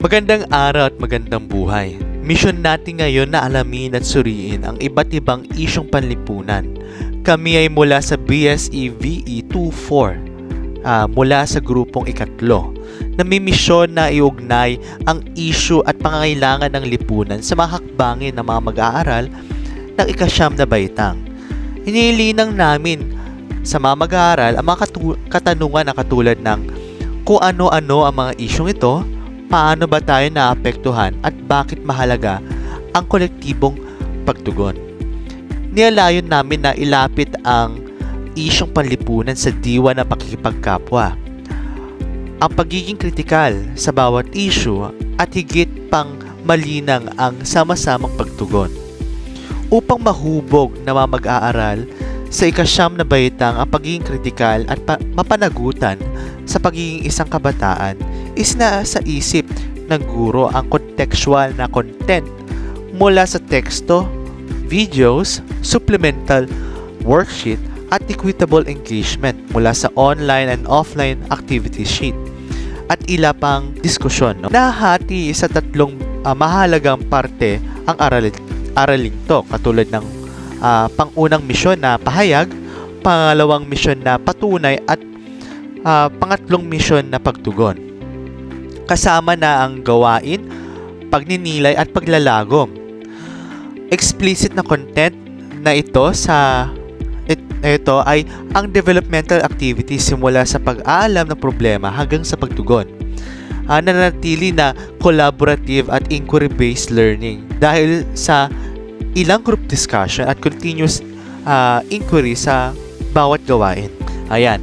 Magandang araw at magandang buhay. Mission natin ngayon na alamin at suriin ang iba't ibang isyong panlipunan. Kami ay mula sa BSE VE 24, mula sa grupong ikatlo, na may misyon na iugnay ang isyu at pangangailangan ng lipunan sa mga hakbangin ng mga mag-aaral ng ikasyam na baitang. Inilinang namin sa mga mag-aaral ang mga katanungan na katulad ng kung ano-ano ang mga isyong ito, paano ba tayo naapektuhan at bakit mahalaga ang kolektibong pagtugon. Nilalayon namin na ilapit ang isyong panlipunan sa diwa ng pakikipagkapwa, ang pagiging kritikal sa bawat issue at higit pang malinang ang sama-samang pagtugon. Upang mahubog na mga mag-aaral sa ikasyam na baitang ang pagiging kritikal at mapanagutan sa pagiging isang kabataan, is na sa isip ng guro ang contextual na content mula sa teksto, videos, supplemental worksheet at equitable engagement mula sa online and offline activity sheet at ila pang diskusyon. Nahati sa tatlong mahalagang parte ang aralin to, katulad ng pangunang misyon na pahayag, pangalawang misyon na patunay at pangatlong misyon na pagtugon. Kasama na ang gawain, pagninilay at paglalagom. Explicit na content na ito ay ang developmental activities simula sa pag-aalam ng problema hanggang sa pagtugon. Nananatili na collaborative at inquiry-based learning dahil sa ilang group discussion at continuous inquiry sa bawat gawain. Ayan.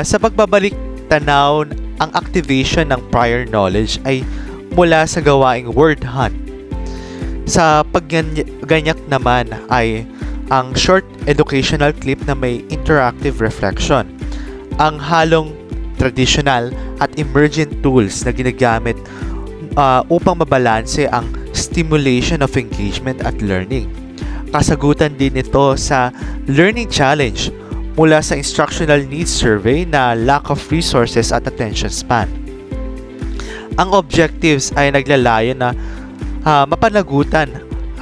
Sa pagbabalik tanaw, ang activation ng prior knowledge ay mula sa gawaing word hunt. Sa pagganyak naman ay ang short educational clip na may interactive reflection. Ang halong traditional at emergent tools na ginagamit upang mabalanse ang stimulation of engagement at learning. Kasagutan din ito sa learning challenge mula sa instructional needs survey na lack of resources at attention span. Ang objectives ay naglalayon na mapanagutan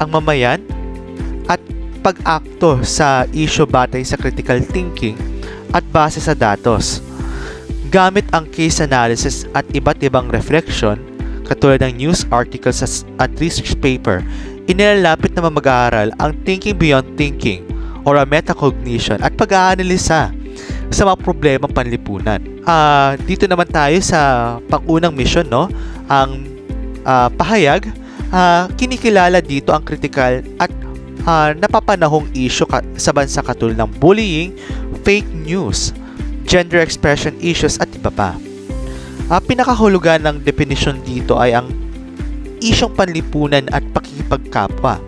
ang mamayan at pag-akto sa issue batay sa critical thinking at base sa datos. Gamit ang case analysis at iba't ibang reflection, katulad ng news articles at research paper, inilalapit na mag-aaral ang thinking beyond thinking or a metacognition at pag-aanalisa sa mga problemang panlipunan. Dito naman tayo sa pangunang mission, no? Ang pahayag, kinikilala dito ang kritikal at napapanahong issue sa bansa katulad ng bullying, fake news, gender expression issues at iba pa. Pinakahulugan ng definition dito ay ang isyong panlipunan at pakikipagkapwa.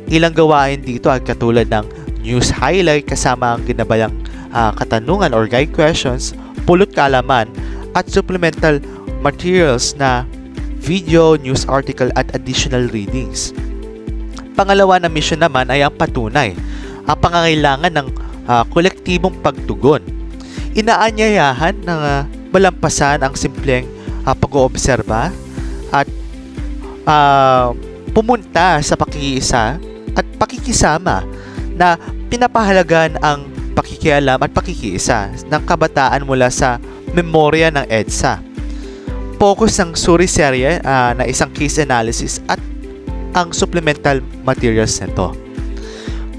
Ilang gawain dito ay katulad ng news highlight kasama ang ginabayang katanungan or guide questions, pulot kaalaman, at supplemental materials na video, news article at additional readings. Pangalawa na mission naman ay ang patunay, ang pangangailangan ng kolektibong pagtugon. Inaanyayahan na malampasan ang simpleng pag-oobserba at pumunta sa pakikiisa at pakikisama na pinapahalagan ang pakikialam at pakikiisa ng kabataan mula sa memorya ng EDSA. Focus ng suri serye na isang case analysis at ang supplemental materials nito.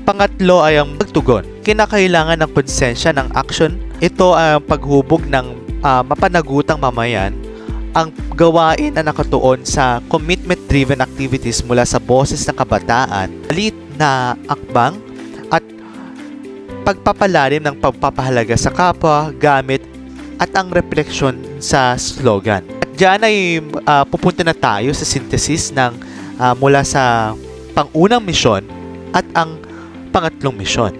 Pangatlo ay ang pagtugon. Kinakailangan ng konsensya ng action. Ito ang paghubog ng mapanagutang mamayan, ang gawain na nakatuon sa commitment-driven activities mula sa boses ng kabataan, maliit na akbang, at pagpapalalim ng pagpapahalaga sa kapwa gamit at ang refleksyon sa slogan. At dyan ay pupunta na tayo sa synthesis ng mula sa pangunang misyon at ang pangatlong misyon.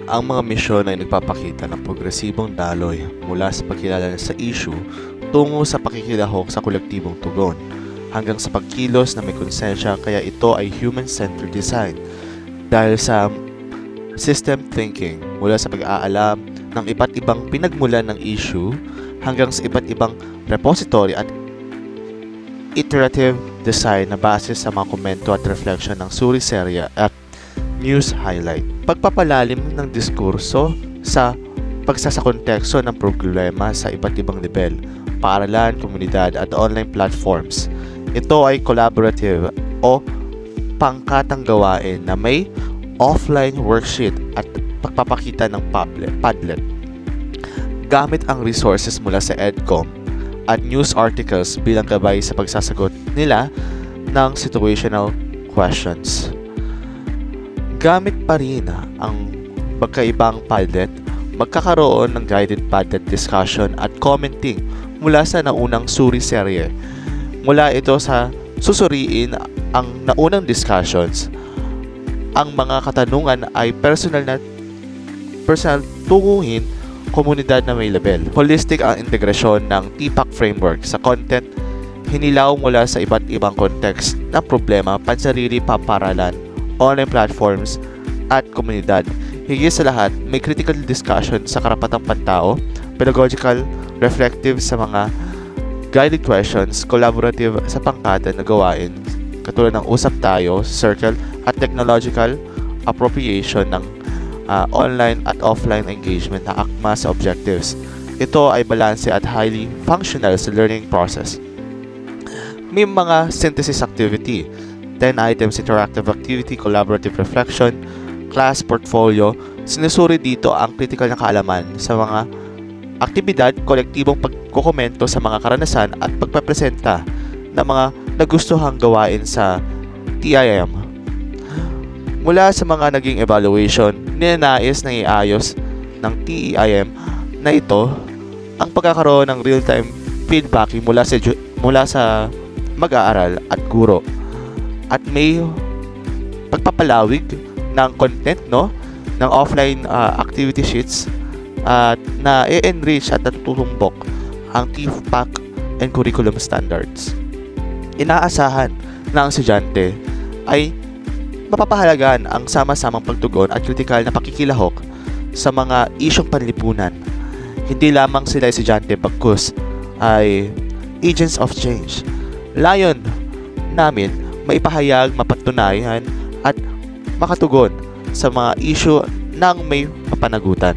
Ang mga misyon ay nagpapakita ng progresibong daloy mula sa pagkilala sa issue tungo sa pakikilahok sa kolektibong tugon hanggang sa pagkilos na may konsensya, kaya ito ay human-centered design dahil sa system thinking mula sa pag-aalam ng iba't ibang pinagmulan ng issue hanggang sa iba't ibang repository at iterative design na base sa mga komento at reflection ng suri serya at news highlight. Pagpapalalim ng diskurso sa pagsasakonteksto ng problema sa iba't ibang level, paaralan, komunidad at online platforms. Ito ay collaborative o pangkatang gawain na may offline worksheet at pagpapakita ng Padlet. Gamit ang resources mula sa EDCOM at news articles bilang gabay sa pagsasagot nila ng situational questions. Gamit pa rin ang magkaibang Padlet, magkakaroon ng guided Padlet discussion at commenting mula sa naunang suri serye. Mula ito sa susuriin ang naunang discussions. Ang mga katanungan ay personal tunguhin komunidad na may level. Holistic ang integrasyon ng TPAC framework sa content, hinilaw mula sa iba't ibang context ng problema, pansarili, paparalan, online platforms, at komunidad. Higit sa lahat, may critical discussion sa karapatang pantao, pedagogical, reflective sa mga guided questions, collaborative sa pangkata na gawain, katulad ng usap tayo, circle, at technological appropriation ng online at offline engagement na akma sa objectives. Ito ay balanse at highly functional sa learning process. May mga synthesis activity, 10 items interactive activity, collaborative reflection, class portfolio. Sinusuri dito ang critical na kaalaman sa mga aktibidad, kolektibong pagkokomento sa mga karanasan at pagpapresenta ng mga nagustuhang gawain sa TIM. Mula sa mga naging evaluation, ninanais na iayos ng TEIM na ito ang pagkakaroon ng real-time feedback mula sa mag-aaral at guro. At may pagpapalawig ng content ng offline activity sheets at na i-enrich at natutumbok ang TPAC and curriculum standards. Inaasahan na ang estudyante ay mapapahalagan ang sama-samang pagtugon at kritikal na pakikilahok sa mga isyong panlipunan. Hindi lamang sila estudyante bagkus ay agents of change. Layon namin maipahayag, mapatunayan at makatugon sa mga isyu ng may mapanagutan.